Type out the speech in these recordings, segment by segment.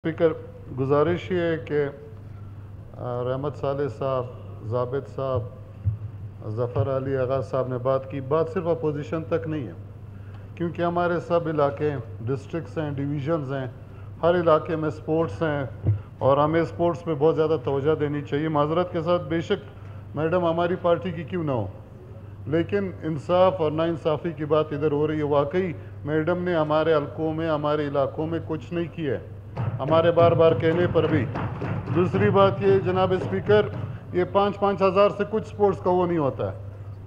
Speaker गुजारिश ये है कि रहमत साले साहब, ज़ाबित साहब, ज़फ़र अली आगा साहब ने बात सिर्फ अपोजिशन तक नहीं है, क्योंकि हमारे सब इलाके डिस्ट्रिक्ट्स हैं, डिवीज़न्स हैं, हर इलाके में स्पोर्ट्स हैं और हमें स्पोर्ट्स पे बहुत ज़्यादा तवज्जो देनी चाहिए। माज़रत के साथ बेशक मैडम हमारी पार्टी की क्यों ना हो, लेकिन इंसाफ और नाइंसाफ़ी की बात इधर हो रही है। वाकई मैडम ने हमारे हलकों में, हमारे इलाकों में कुछ नहीं किया है, हमारे बार बार कहने पर भी। दूसरी बात ये जनाब स्पीकर, ये 5-5 हज़ार से कुछ स्पोर्ट्स का वो नहीं होता है।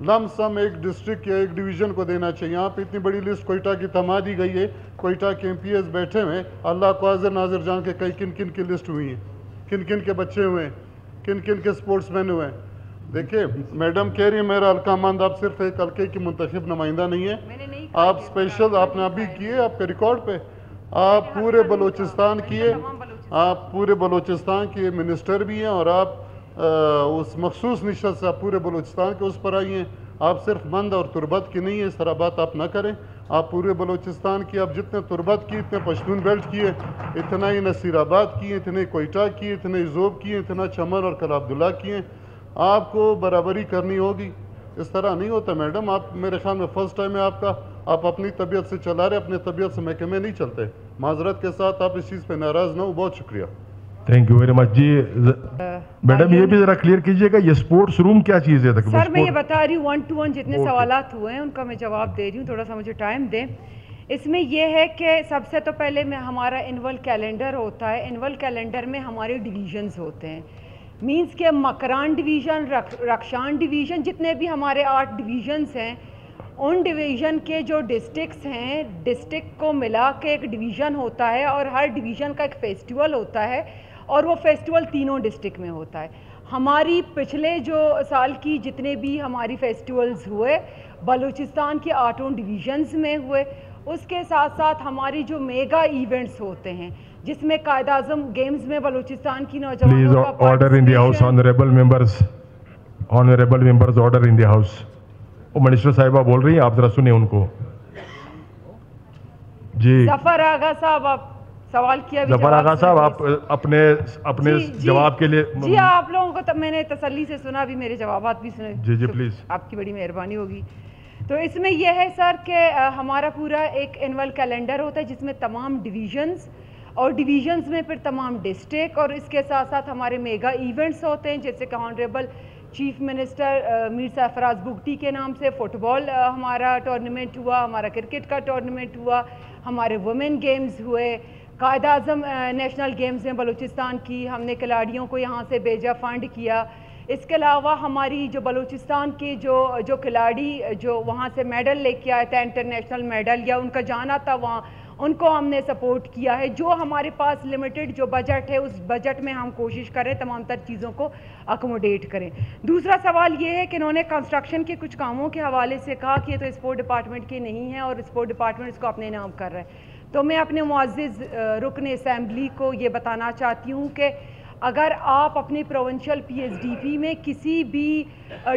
लम सम एक डिस्ट्रिक्ट या एक डिवीज़न को देना चाहिए। यहाँ पे इतनी बड़ी लिस्ट कोयटा की थमा दी गई है, कोयटा के MPs बैठे हुए, अल्लाह को हाज़िर नाज़िर जान के कई किन किन की लिस्ट हुई है, किन किन के बच्चे हुए हैं, किन किन के स्पोर्ट्समैन हुए हैं। देखिए मैडम कह रही है मेरा हल्का मंद, आप सिर्फ एक हल्के की मुंतखब नुमाइंदा नहीं है, आप स्पेशल आपने अभी किए, आपके रिकॉर्ड पे आप पूरे बलूचिस्तान किए, आप पूरे बलूचिस्तान के मिनिस्टर भी हैं और आप उस मखसूस निशस्त से आप पूरे बलूचिस्तान के उस पर आई हैं। आप सिर्फ मंद और तुरबत की नहीं है, इस तरह बात आप ना करें। आप पूरे बलूचिस्तान की, आप जितने तुरबत की, इतने पश्तून बेल्ट किए, इतना ही नसीराबाद किए, इतने कोयटा किए, इतने ज़ोब किए, इतना चमन और कला अब्दुल्ला किए। आपको बराबरी करनी होगी, इस तरह नहीं होता मैडम। आप मेरे ख्याल में फ़र्स्ट टाइम है आपका, आप अपनी तबीयत से चला रहे, अपनी तबीयत से महकमे नहीं चलते। माजरत के साथ आप इस चीज़ पे नाराज़ ना हो। बहुत शुक्रिया, थैंक यू वेरी मच जी। मैडम ये भी जरा क्लियर कीजिएगा, ये स्पोर्ट्स रूम क्या चीज़ है? सर मैं ये बता रही हूँ 1 to 1 जितने सवालात हुए हैं उनका मैं जवाब दे रही हूँ, थोड़ा सा मुझे टाइम दें। इसमें यह है कि सबसे तो पहले में हमारा एनुअल कैलेंडर होता है। एनुअल कैलेंडर में हमारे डिवीजन्स होते हैं, मींस के मकरान डिवीज़न, रक्षान डिवीज़न, जितने भी हमारे 8 डिवीज़न्स हैं, उन डिवीज़न के जो डिस्ट्रिक्ट्स हैं, डिस्ट्रिक्ट को मिला के एक डिवीज़न होता है और हर डिवीज़न का एक फेस्टिवल होता है और वो फेस्टिवल तीनों डिस्ट्रिक्ट में होता है। हमारी पिछले जो साल की जितने भी हमारी फेस्टिवल्स हुए बलूचिस्तान के 8 डिवीज़न्स में हुए, उसके साथ साथ हमारी जो मेगा इवेंट्स होते हैं जिसमें कायद आज़म गेम्स में बलूचिस्तान की नौजवानों का order in the house, honourable members order in the house. वो मिनिस्टर साहिबा बोल रही हैं, आप जरा सुने उनको जी। ज़फ़र आगा साहब आप सवाल किया, ज़फ़र आगा साहब आप अपने जवाब के लिए जी आप लोगों को तब मैंने तसल्ली से सुना, भी मेरे जवाबात भी सुने जी जी प्लीज़, आपकी बड़ी मेहरबानी होगी। तो इसमें यह है सर कि हमारा पूरा एक एनुअल कैलेंडर होता है जिसमें तमाम डिवीज़न्स और डिवीज़न्स में फिर तमाम डिस्ट्रिक्ट और इसके साथ साथ हमारे मेगा इवेंट्स होते हैं, जैसे कि honourable chief minister Mir Sarfaraz Bugti के नाम से फ़ुटबॉल हमारा टूर्नामेंट हुआ, हमारा क्रिकेट का टूर्नामेंट हुआ, हमारे वुमेन गेम्स हुए, कायद आज़म नेशनल गेम्स में बलूचिस्तान की हमने खिलाड़ियों को यहाँ से भेजा, फ़ंड किया। इसके अलावा हमारी जो बलूचिस्तान के जो खिलाड़ी जो वहाँ से मेडल लेके आए थे, इंटरनेशनल मेडल या उनका जाना था वहाँ, उनको हमने सपोर्ट किया है। जो हमारे पास लिमिटेड जो बजट है उस बजट में हम कोशिश करें तमाम तर चीज़ों को अकोमोडेट करें। दूसरा सवाल ये है कि इन्होंने कंस्ट्रक्शन के कुछ कामों के हवाले से कहा कि ये तो स्पोर्ट डिपार्टमेंट के नहीं है और स्पोर्ट डिपार्टमेंट इसको अपने नाम कर रहा है। तो मैं अपने मुअज़्ज़िज़ रुकन असम्बली को ये बताना चाहती हूँ कि अगर आप अपनी प्रोविंशियल PSDP में किसी भी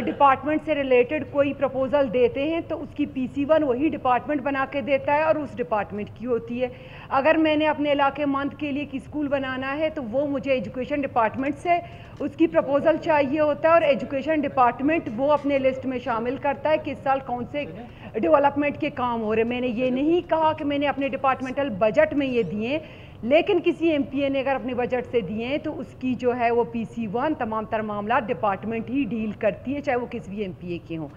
डिपार्टमेंट से रिलेटेड कोई प्रपोज़ल देते हैं तो उसकी PC1 वही डिपार्टमेंट बना के देता है और उस डिपार्टमेंट की होती है। अगर मैंने अपने इलाके मंद के लिए की स्कूल बनाना है तो वो मुझे एजुकेशन डिपार्टमेंट से उसकी प्रपोज़ल चाहिए होता है और एजुकेशन डिपार्टमेंट वो अपने लिस्ट में शामिल करता है कि इस साल कौन से डेवलपमेंट के काम हो रहे। मैंने ये नहीं कहा कि मैंने अपने डिपार्टमेंटल बजट में ये दिए, लेकिन किसी MPA ने अगर अपने बजट से दिए हैं तो उसकी जो है वो PC1 तमाम तर मामला डिपार्टमेंट ही डील करती है, चाहे वो किसी भी MPA के हों।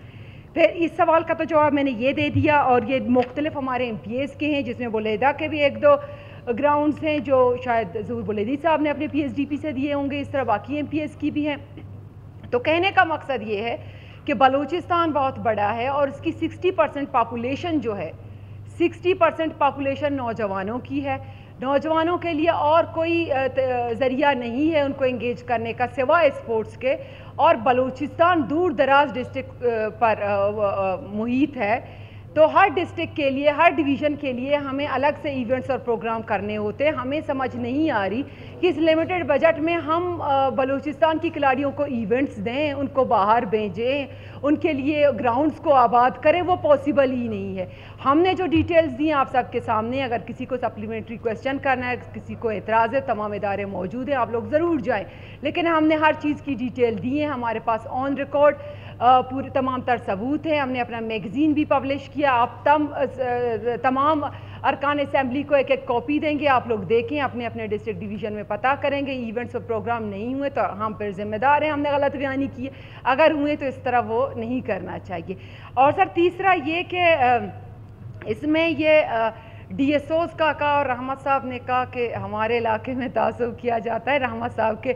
फिर इस सवाल का तो जवाब मैंने ये दे दिया और ये मुख्तलिफ हमारे MPAs के हैं, जिसमें बुलेदा के भी 1-2 ग्राउंड्स हैं जो शायद ज़हूर बुलेदी साहब ने अपने PSDP से दिए होंगे, इस तरह बाकी MPAs की भी हैं। तो कहने का मकसद ये है कि बलूचिस्तान बहुत बड़ा है और इसकी 60% पॉपुलेशन जो है 60% पॉपुलेशन नौजवानों की है। नौजवानों के लिए और कोई ज़रिया नहीं है उनको इंगेज करने का सिवाय स्पोर्ट्स के, और बलूचिस्तान दूर दराज डिस्ट्रिक्ट पर मुहित है। تو ہر ڈسٹرکٹ کے لیے ہر ڈویژن کے لیے ہمیں الگ سے ایونٹس اور پروگرام کرنے ہوتے ہیں. ہمیں سمجھ نہیں آ رہی کہ اس لمیٹڈ بجٹ میں ہم بلوچستان کی کھلاڑیوں کو ایونٹس دیں, ان کو باہر بھیجیں, ان کے لیے گراؤنڈز کو آباد کریں, وہ پاسبل ہی نہیں ہے. ہم نے جو ڈیٹیلز دی ہیں آپ سب کے سامنے, اگر کسی کو سپلیمنٹری کویسچن کرنا ہے, کسی کو اعتراض ہے, تمام ادارے موجود ہیں, آپ لوگ ضرور جائیں. لیکن ہم نے ہر چیز کی ڈیٹیل دی ہے, ہمارے پاس آن ریکارڈ پورے تمام تر ثبوت ہیں. ہم نے اپنا میگزین بھی پبلش کیا, آپ تمام ارکان اسمبلی کو ایک ایک کاپی دیں گے, آپ لوگ دیکھیں, اپنے اپنے ڈسٹرکٹ ڈویژن میں پتہ کریں گے. ایونٹس اور پروگرام نہیں ہوئے تو ہم پھر ذمہ دار ہیں, ہم نے غلط بیانی کی ہے. اگر ہوئے تو اس طرح وہ نہیں کرنا چاہیے. اور سر تیسرا یہ کہ اس میں یہ ڈی ایس اوز کا کہا, اور رحمت صاحب نے کہا کہ ہمارے علاقے میں تعصب کیا جاتا ہے. رحمت صاحب کے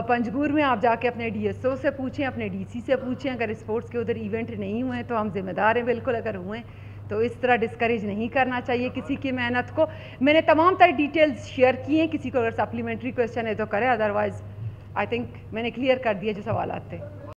پنجگور میں آپ جا کے اپنے ڈی ایس او سے پوچھیں, اپنے ڈی سی سے پوچھیں, اگر اسپورٹس کے ادھر ایونٹ نہیں ہوئے تو ہم ذمہ دار ہیں بالکل. اگر ہوئے تو اس طرح ڈسکریج نہیں کرنا چاہیے کسی کی محنت کو. میں نے تمام تر ڈیٹیلز شیئر کی ہیں, کسی کو اگر سپلیمنٹری کویسچن ہے تو کرے, ادروائز آئی تھنک میں نے کلیئر کر دیا جو سوالات تھے.